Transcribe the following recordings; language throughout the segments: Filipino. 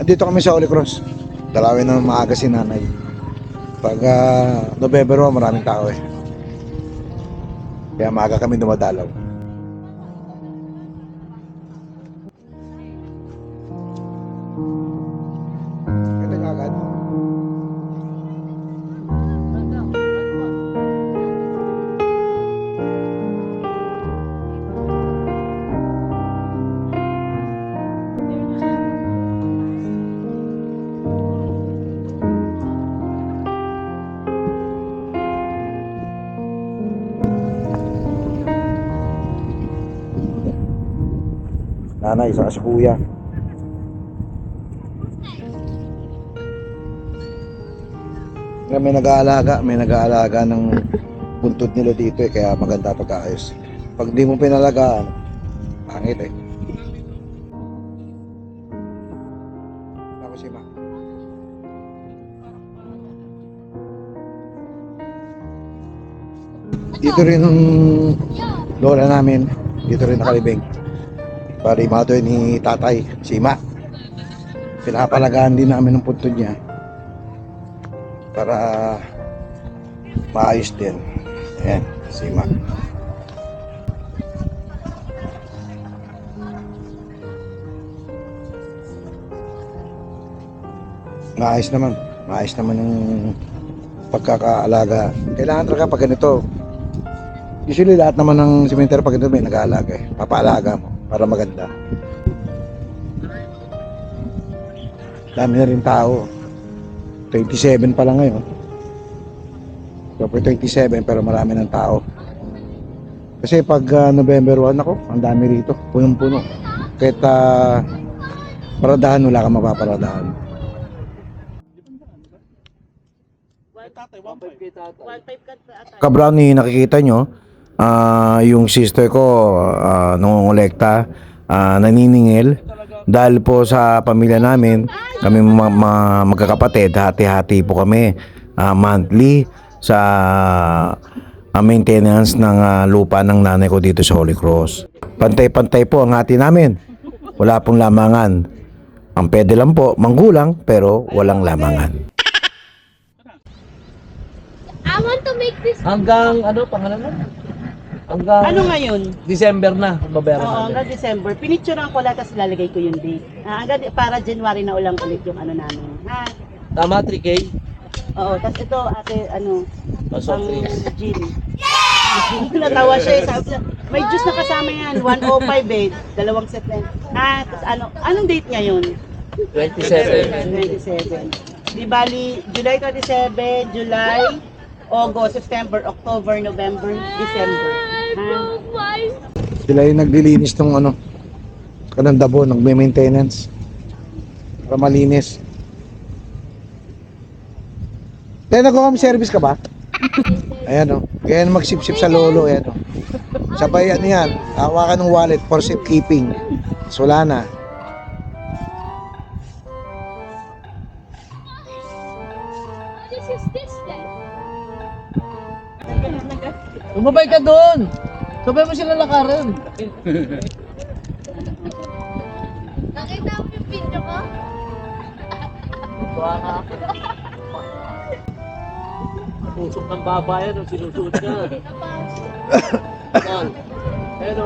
Dito kami sa Holy Cross. Dalawin na maaga si nanay. Pag November 1, maraming tao eh. Kaya maaga kami dumadalaw. Kaya agad. Nanay, saka si kuya. May nag-aalaga ng buntod nila dito eh, kaya maganda pagkaayos. Pag di mo pinalagaan, pangit eh. Ako si Ma. Dito rin ang lola namin, dito rin nakalibing. Parimado ni tatay, si Ma. Pinapalagaan din namin ng puntod niya para maayos din. Ayan, si Ma. Maayos naman yung pagkakaalaga. Kailangan talaga pag ganito. Usually lahat naman ng cemetery pag ganito may nag-aalaga eh. Papaalaga mo para maganda. Dami na rin tao. 27 pa lang ngayon. So, 27 pero marami ng tao. Kasi pag November 1 ako, ang dami rito. Punong-puno. Kahit paradahan, wala kang mapaparadahan. Kabrownie, nakikita nyo, yung sister ko nangongolekta, naniningil. Dahil po sa pamilya namin, kami magkakapatid, hati-hati po kami monthly sa maintenance ng lupa ng nanay ko dito sa Holy Cross. Pantay-pantay po ang hati namin. Wala pong lamangan. Ang pwede lang po, manggulang, pero walang lamangan. I want to make this. Hanggang ano pangalan mo? Hanggang Ano ngayon? December na babayaran Oo, namin. hanggang December. Pinicturean ko lang tapos lalagay ko yung date. Para January na ulang ulit yung ano namin. Ha? Tama, 3K. Oo, tapos ito ate ano, Soft pang drinks. gin. Natawa siya eh. Sabi niya, may juice na kasama yan. 105 eh. Dalawang set na yan. Ha? Tapos anong date ngayon? 27. 27. Di bali, July 27, July, August, September, October, November, December. Ha? Sila yung naglilinis ng kanang dabo, nagme-maintenance para malinis. Kaya nag-home service ka ba? Ayan o. Kaya magsip-sip sa lolo. Ayan o. Sabay ano yan. Hawakan ng wallet for safekeeping. So wala na. This is this then. Lumabay ka doon. Sabay mo sila lakarin. Nakita mo yung video ko? Pusok ng babae nung sinusuot ka. Pero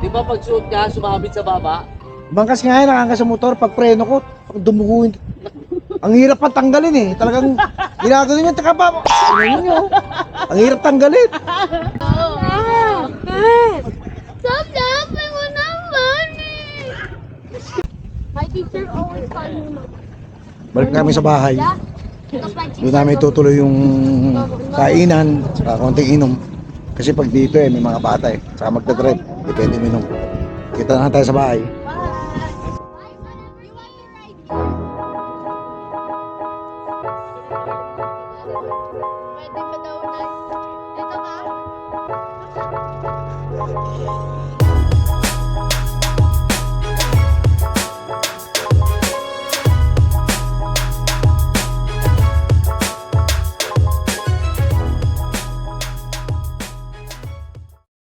di ba pag suot ka, sumabit sa baba? Bangkas nga yan, nakangkas sa motor. Pag preno ko, pag dumuguin. Ang hirap pa tanggalin eh. Talagang ginagano niya. Taka pa. Ano nyo? Ang hirap tanggalin. Stop laughing when I'm funny. My teacher always called me Balik namin sa bahay. Doon namin tutuloy yung kainan, saka konting inom. Kasi pag dito may mga bata saka magdadrive. Depende minom. Kita na tayo sa bahay.